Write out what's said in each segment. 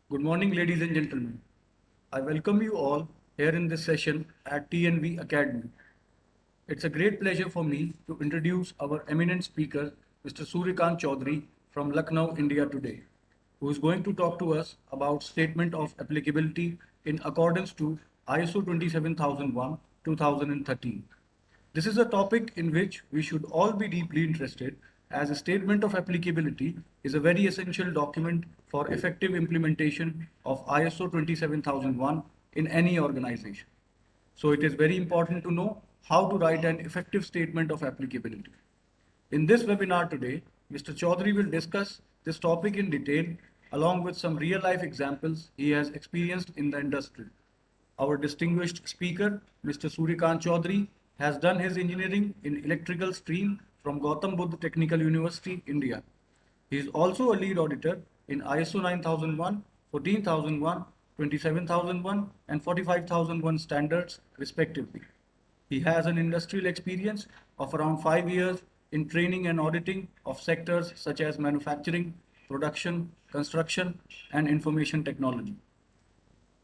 Good morning, ladies and gentlemen. I welcome you all here in this session at TNV Academy. It's a great pleasure for me to introduce our eminent speaker, Mr. Suryakant Chaudhary from Lucknow, India today, who is going to talk to us about statement of applicability in accordance to ISO 27001 2013. This is a topic in which we should all be deeply interested, as a statement of applicability is a very essential document for effective implementation of ISO 27001 in any organization. So it is very important to know how to write an effective statement of applicability. In this webinar today, Mr. Chaudhary will discuss this topic in detail along with some real life examples he has experienced in the industry. Our distinguished speaker, Mr. Suryakant Chaudhary, has done his engineering in electrical stream from Gautam Buddha Technical University, India. He is also a lead auditor in ISO 9001, 14001, 27001, and 45001 standards, respectively. He has an industrial experience of around 5 years in training and auditing of sectors such as manufacturing, production, construction, and information technology.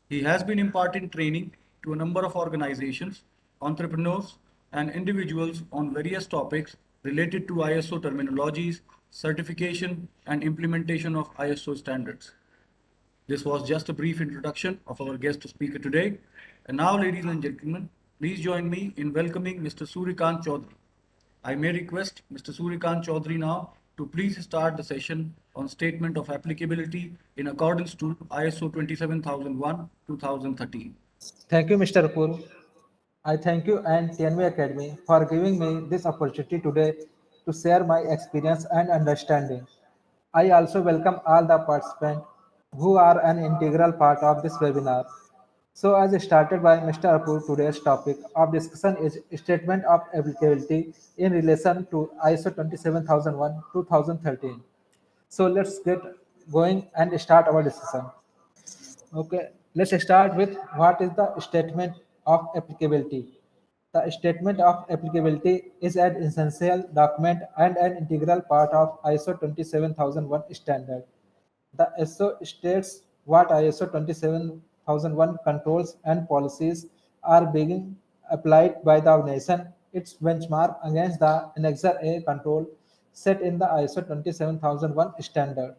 He has been imparting training to a number of organizations, entrepreneurs, and individuals on various topics related to ISO terminologies, certification, and implementation of ISO standards. This was just a brief introduction of our guest speaker today. And now, ladies and gentlemen, please join me in welcoming Mr. Suryakant Chaudhary. I may request Mr. Suryakant Chaudhary now to please start the session on statement of applicability in accordance to ISO 27001 2013. Thank you, Mr. Apur. I thank you and TNV Academy for giving me this opportunity today to share my experience and understanding. I also welcome all the participants who are an integral part of this webinar. So as started by Mr. Apur, today's topic of discussion is statement of applicability in relation to ISO 27001 2013. So let's get going and start our discussion. Okay, let's start with what is the statement of applicability. The statement of applicability is an essential document and an integral part of ISO 27001 standard. The ISO states what ISO 27001 controls and policies are being applied by the organization. Its benchmark against the Annexure A control set in the ISO 27001 standard.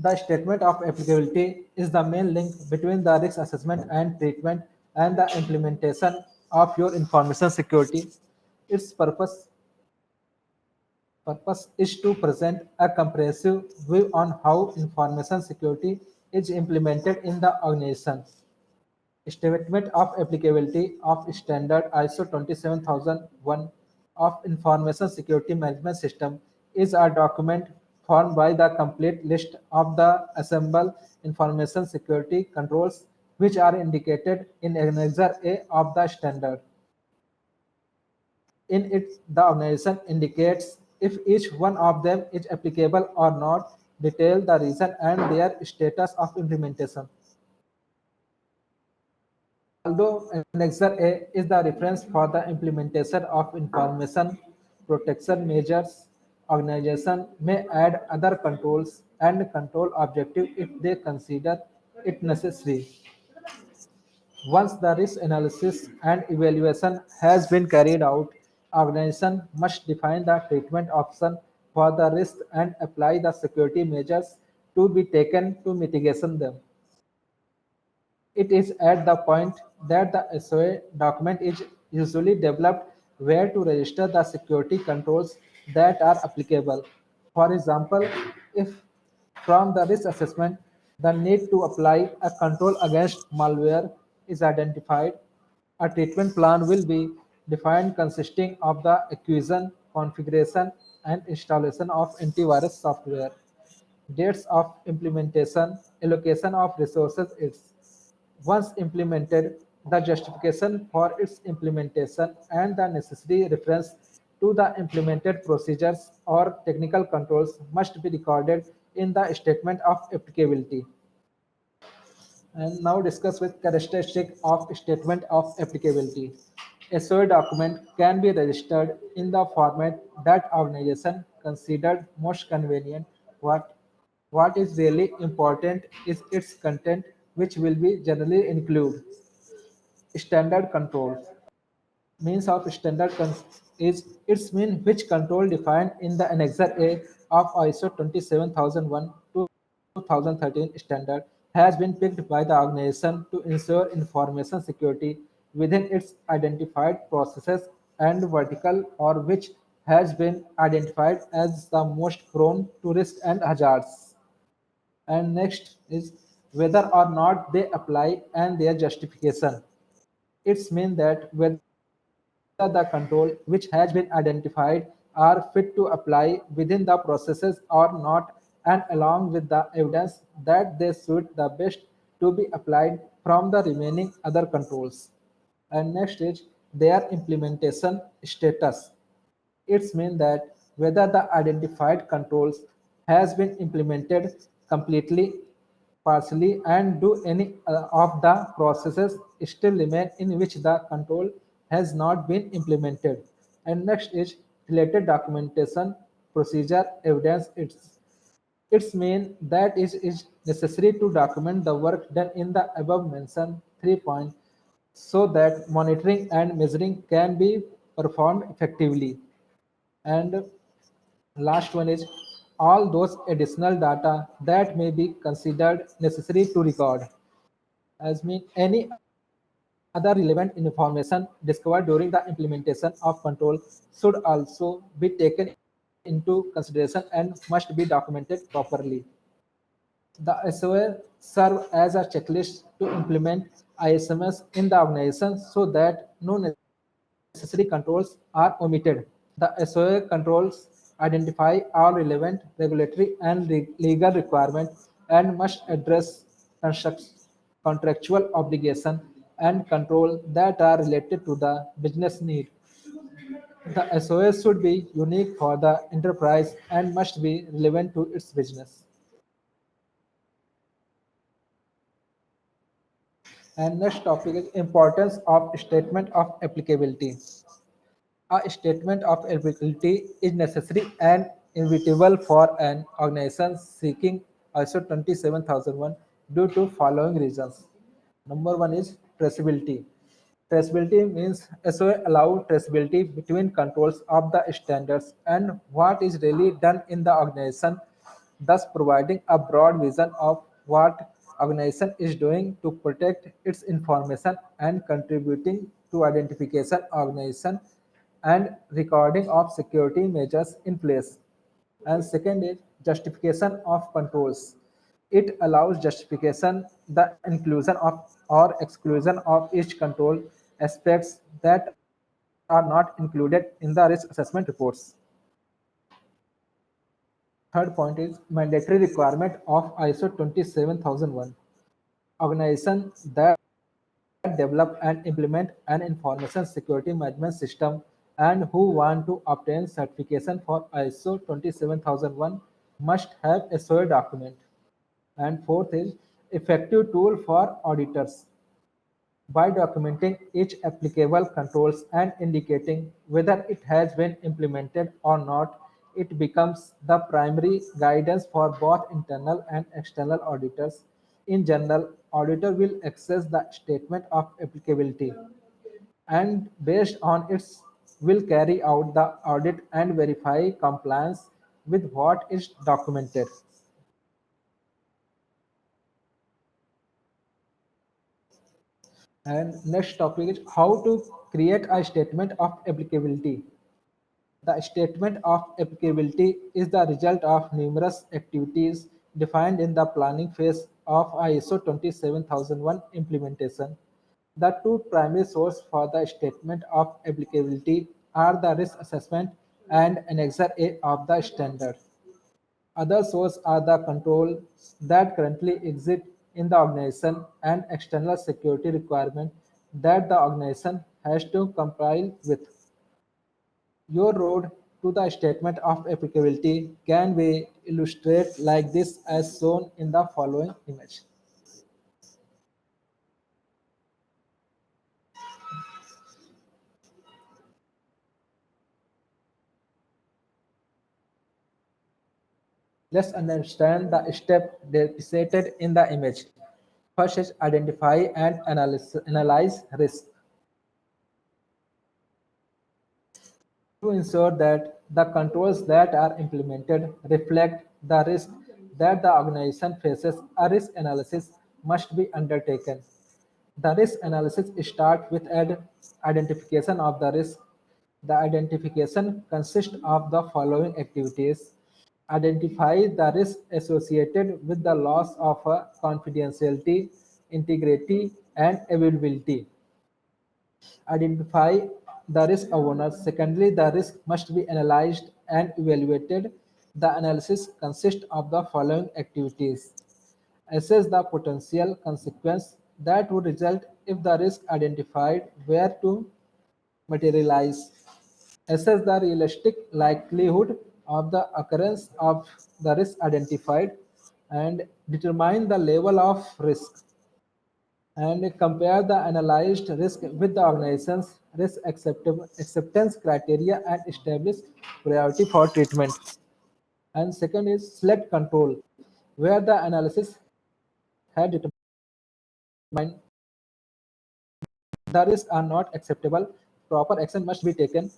The statement of applicability is the main link between the risk assessment and treatment and the implementation of your information security. Its purpose is to present a comprehensive view on how information security is implemented in the organization. Statement of applicability of standard ISO 27001 of Information Security Management System is a document formed by the complete list of the assembled information security controls which are indicated in Annexure A of the standard. In it, the organization indicates if each one of them is applicable or not, detail the reason and their status of implementation. Although Annexure A is the reference for the implementation of information protection measures, organizations may add other controls and control objectives if they consider it necessary. Once the risk analysis and evaluation has been carried out, organization must define the treatment option for the risk and apply the security measures to be taken to mitigation them. It is at the point that the SOA document is usually developed where to register the security controls that are applicable. For example, if from the risk assessment the need to apply a control against malware is identified, a treatment plan will be defined consisting of the acquisition, configuration, and installation of antivirus software, dates of implementation, allocation of resources, once implemented, the justification for its implementation and the necessary reference to the implemented procedures or technical controls must be recorded in the statement of applicability. And now discuss with characteristic of statement of applicability. A SOA document can be registered in the format that organization considered most convenient. What? What is really important is its content, which will be generally include standard controls. Means of standard is its mean which control defined in the Annexure A of ISO 27001 2013 standard has been picked by the organization to ensure information security within its identified processes and vertical or which has been identified as the most prone to risk and hazards. And next is whether or not they apply and their justification. It's mean that whether the control which has been identified are fit to apply within the processes or not, and along with the evidence that they suit the best to be applied from the remaining other controls. And next is their implementation status. It's mean that whether the identified controls has been implemented completely, partially, and do any of the processes still remain in which the control has not been implemented. And next is related documentation, procedure, evidence. Its mean that is necessary to document the work done in the above mentioned 3 points so that monitoring and measuring can be performed effectively. And last one is all those additional data that may be considered necessary to record. As mean any other relevant information discovered during the implementation of control should also be taken into consideration and must be documented properly. The SOA serve as a checklist to implement ISMS in the organization so that no necessary controls are omitted. The SOA controls identify all relevant regulatory and legal requirements and must address contractual obligation and control that are related to the business need. The SOS should be unique for the enterprise and must be relevant to its business. And next topic is importance of statement of applicability. A statement of applicability is necessary and inevitable for an organization seeking ISO 27001 due to following reasons. Number one is traceability. Traceability means SOA allow traceability between controls of the standards and what is really done in the organization, thus providing a broad vision of what organization is doing to protect its information and contributing to identification organization and recording of security measures in place. And second is justification of controls. It allows justification the inclusion of or exclusion of each control aspects that are not included in the risk assessment reports. Third point is mandatory requirement of ISO 27001. Organizations that develop and implement an information security management system and who want to obtain certification for ISO 27001 must have a SOA document. And fourth is effective tool for auditors. By documenting each applicable controls and indicating whether it has been implemented or not, it becomes the primary guidance for both internal and external auditors. In general, auditor will access the statement of applicability and based on its will carry out the audit and verify compliance with what is documented. And next topic is how to create a statement of applicability. The statement of applicability is the result of numerous activities defined in the planning phase of ISO 27001 implementation. The two primary sources for the statement of applicability are the risk assessment and Annexure A of the standard. Other sources are the controls that currently exist in the organization and external security requirements that the organization has to comply with. Your road to the statement of applicability can be illustrated like this as shown in the following image. Let's understand the step depicted in the image. First is identify and analyze risk to ensure that the controls that are implemented reflect the risk that the organization faces. A risk analysis must be undertaken. The risk analysis starts with identification of the risk. The identification consists of the following activities. Identify the risk associated with the loss of confidentiality, integrity, and availability. Identify the risk awareness. Secondly, the risk must be analyzed and evaluated. The analysis consists of the following activities. Assess the potential consequence that would result if the risk identified were to materialize. Assess the realistic likelihood of the occurrence of the risk identified and determine the level of risk and compare the analyzed risk with the organization's risk acceptance criteria and establish priority for treatment. And second is select control, where the analysis had determined the risks are not acceptable, proper action must be taken.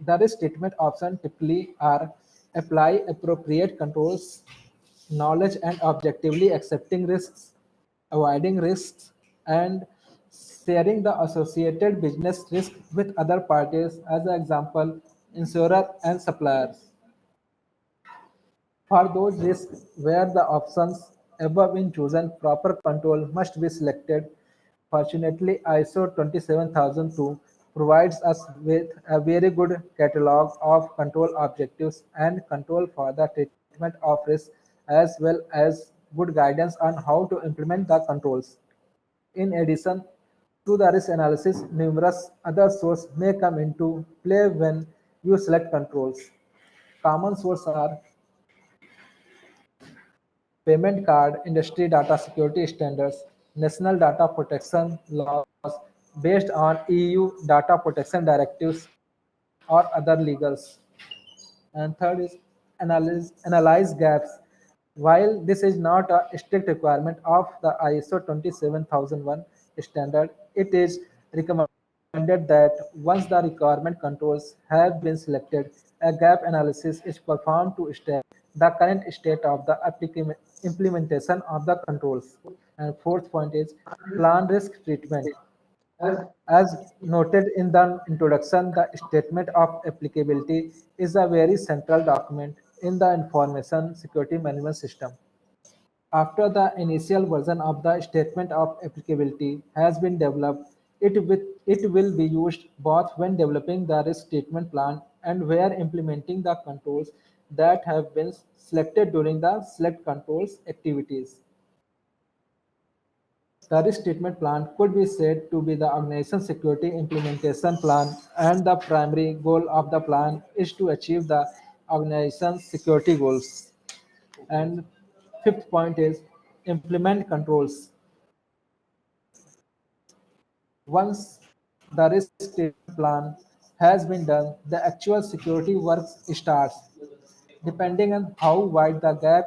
The risk treatment options typically are apply appropriate controls, knowledge and objectively accepting risks, avoiding risks, and sharing the associated business risk with other parties, as an example, insurer and suppliers. For those risks where the options above been chosen, proper control must be selected. Fortunately, ISO 27002 provides us with a very good catalog of control objectives and control for the treatment of risk, as well as good guidance on how to implement the controls. In addition to the risk analysis, numerous other sources may come into play when you select controls. Common sources are payment card industry data security standards, national data protection laws based on EU data protection directives or other legals. And third is analyze gaps. While this is not a strict requirement of the ISO 27001 standard, it is recommended that once the requirement controls have been selected, a gap analysis is performed to establish the current state of the implementation of the controls. And fourth point is plan risk treatment. As noted in the introduction, the Statement of Applicability is a very central document in the information security management system. After the initial version of the Statement of Applicability has been developed, it will be used both when developing the risk treatment plan and where implementing the controls that have been selected during the select controls activities. The risk treatment plan could be said to be the organization security implementation plan, and the primary goal of the plan is to achieve the organization's security goals. And fifth point is implement controls. Once the risk treatment plan has been done, the actual security work starts. Depending on how wide the gap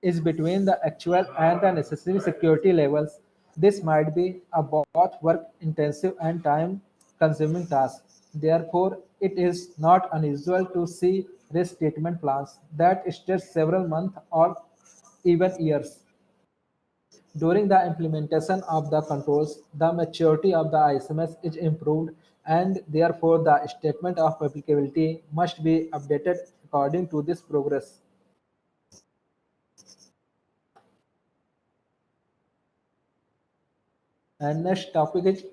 is between the actual and the necessary security levels, this might be a both work-intensive and time-consuming task. Therefore, it is not unusual to see risk treatment plans that stretch several months or even years. During the implementation of the controls, the maturity of the ISMS is improved, and therefore the statement of applicability must be updated according to this progress. And next topic is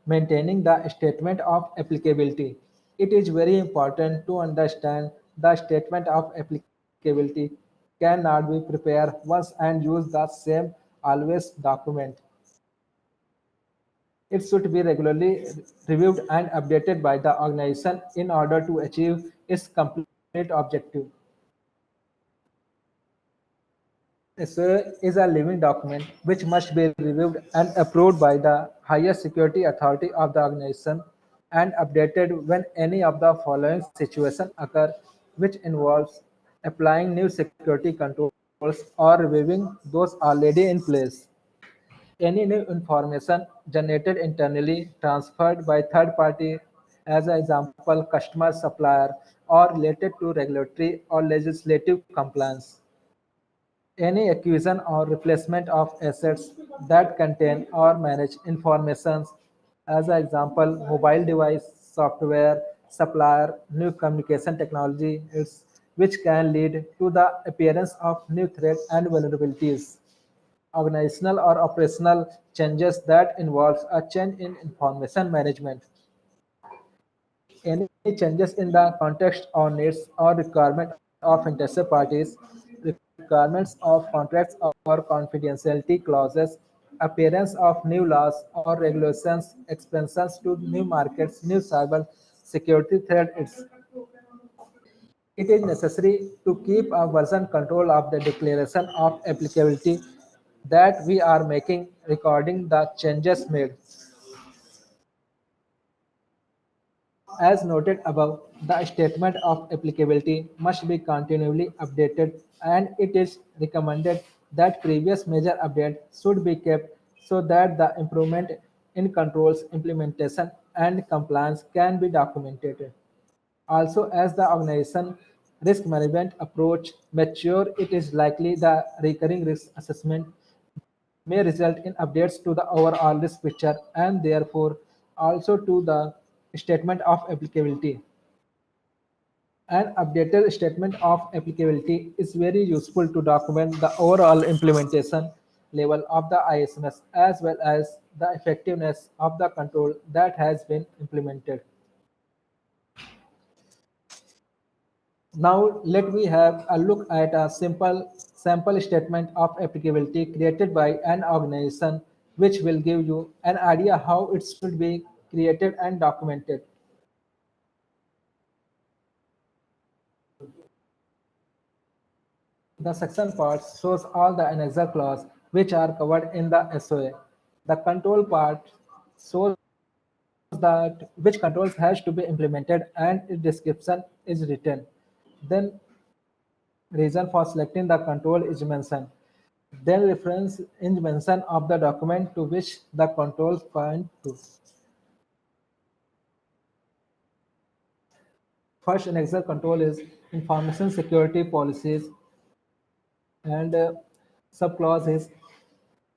maintaining the statement of applicability. It is very important to understand the statement of applicability cannot be prepared once and use the same always document. It should be regularly reviewed and updated by the organization in order to achieve its complete objective. SOA is a living document which must be reviewed and approved by the highest security authority of the organization and updated when any of the following situations occur which involves applying new security controls, or reviewing those already in place. Any new information generated internally, transferred by third party, as an example, customer, supplier, or related to regulatory or legislative compliance. Any acquisition or replacement of assets that contain or manage information, as an example, mobile device, software, supplier, new communication technology, which can lead to the appearance of new threats and vulnerabilities. Organizational or operational changes that involves a change in information management. Any changes in the context or needs or requirement of interested parties, requirements of contracts or confidentiality clauses, appearance of new laws or regulations, expansions to new markets, new cyber security threats. It is necessary to keep a version control of the declaration of applicability that we are making recording the changes made. As noted above, the statement of applicability must be continually updated, and it is recommended that previous major updates should be kept so that the improvement in controls implementation and compliance can be documented. Also, as the organization risk management approach mature, it is likely the recurring risk assessment may result in updates to the overall risk picture and therefore also to the statement of applicability. An updated statement of applicability is very useful to document the overall implementation level of the ISMS as well as the effectiveness of the control that has been implemented. Now let me have a look at a simple sample statement of applicability created by an organization which will give you an idea how it should be created and documented. The section part shows all the annexer clause which are covered in the SOA. The control part shows that which controls has to be implemented and its description is written. Then reason for selecting the control is mentioned. Then reference is mentioned of the document to which the controls point to. First annexer control is information security policies and subclause is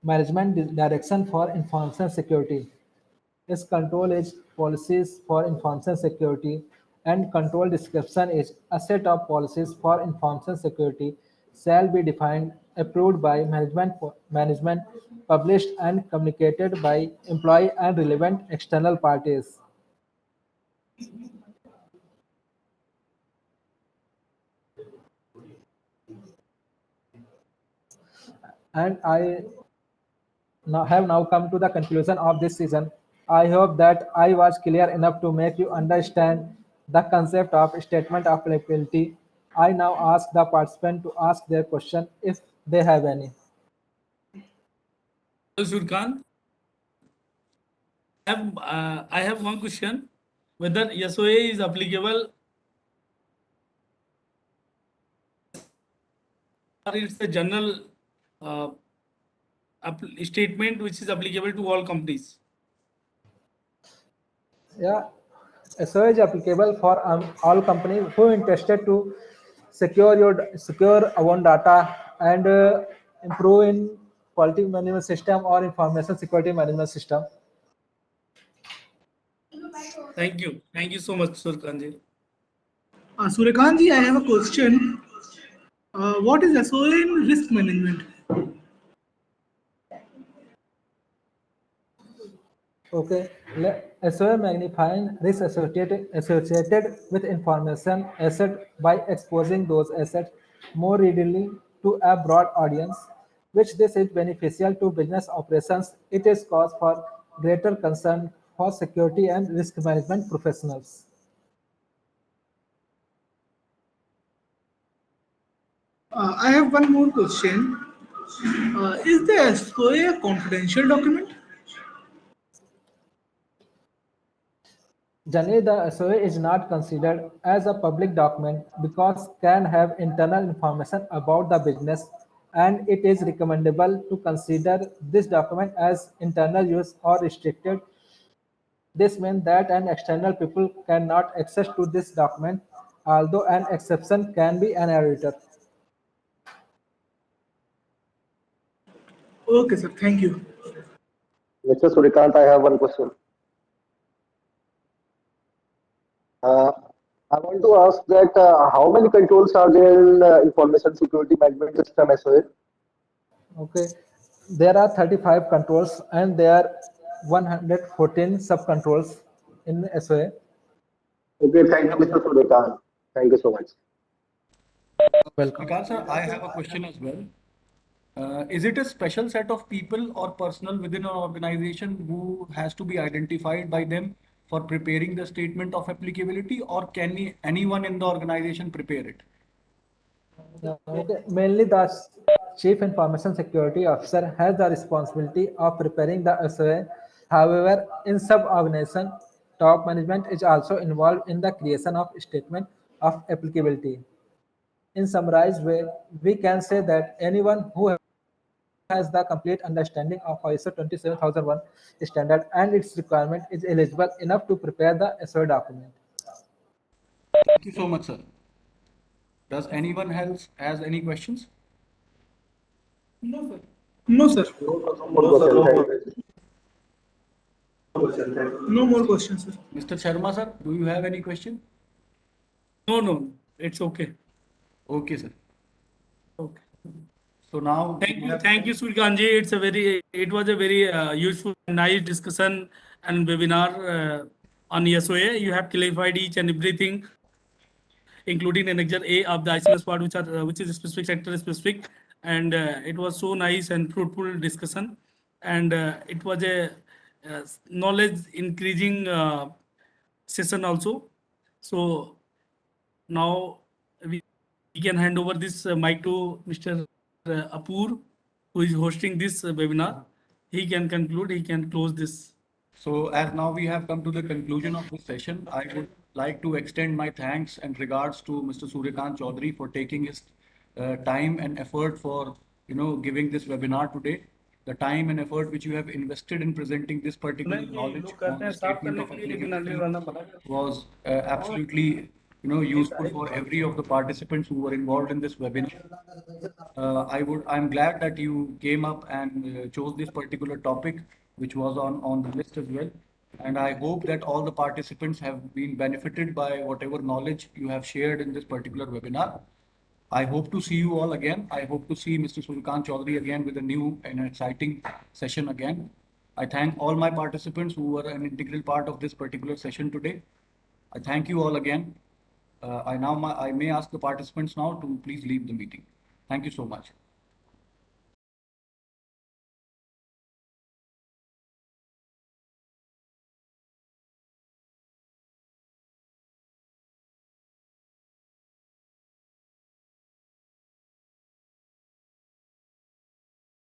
management direction for information security. Its control is policies for information security and control description is a set of policies for information security shall be defined, approved by management, published and communicated by employee and relevant external parties. And I have now come to the conclusion of this season. I hope that I was clear enough to make you understand the concept of statement of applicability. I now ask the participant to ask their question if they have any. Hello, Surkant. I have one question. Whether SOA is applicable or it's a general uh, statement which is applicable to all companies. Yeah, SOA is applicable for all companies who are interested to secure our own data and improve in quality management system or information security management system. Thank you. Thank you so much, Surkant. Surekanji, I have a question. What is SOA in risk management? Okay, SOA magnifying risk associated with information asset by exposing those assets more readily to a broad audience, which this is beneficial to business operations. It is cause for greater concern for security and risk management professionals. I have one more question. Is the SOA a confidential document? Generally, the SOA is not considered as a public document because can have internal information about the business, and it is recommendable to consider this document as internal use or restricted. This means that an external people cannot access to this document, although an exception can be an editor. Okay, sir. Thank you. Mr. Surikant, I have one question. Uh, I want to ask that how many controls are there in information security management system SOA? Okay, there are 35 controls and there are 114 subcontrols in SOA. Okay, thank you, Mr. Surikant. Thank you so much. Welcome. Vikas sir, I have a question as well. Is it a special set of people or personnel within an organization who has to be identified by them for preparing the statement of applicability, or can anyone in the organization prepare it? Okay. Mainly, the Chief Information Security Officer has the responsibility of preparing the SOA. However, in sub-organization, top management is also involved in the creation of statement of applicability. In summarized way, we can say that anyone who has the complete understanding of ISO 27001 standard and its requirement is eligible enough to prepare the SOA document. Thank you so much, sir. Does anyone else has any questions? No, sir. One question, thank you. No more questions, sir. Mr. Sharma, sir, do you have any question? No, it's okay. Okay, sir. Okay. So now Thank you, Surkanji. It was a very useful and nice discussion and webinar on SOA. You have clarified each and everything, including Annexure A of the ICMS part, which is specific, sector specific, and it was so nice and fruitful discussion, and it was a knowledge increasing session also. So now we can hand over this mic to Mr. Apur, who is hosting this webinar. He can conclude, he can close this. So as now we have come to the conclusion of this session, I would like to extend my thanks and regards to Mr. Suryakant Chaudhary for taking his time and effort for giving this webinar today. The time and effort which you have invested in presenting this particular knowledge on the statement of applicability was absolutely useful for every of the participants who were involved in this webinar. I'm glad that you came up and chose this particular topic, which was on the list as well. And I hope that all the participants have been benefited by whatever knowledge you have shared in this particular webinar. I hope to see you all again. I hope to see Mr. Sulkan Chaudhary again with a new and exciting session again. I thank all my participants who were an integral part of this particular session today. I thank you all again. I may ask the participants now to please leave the meeting. Thank you so much.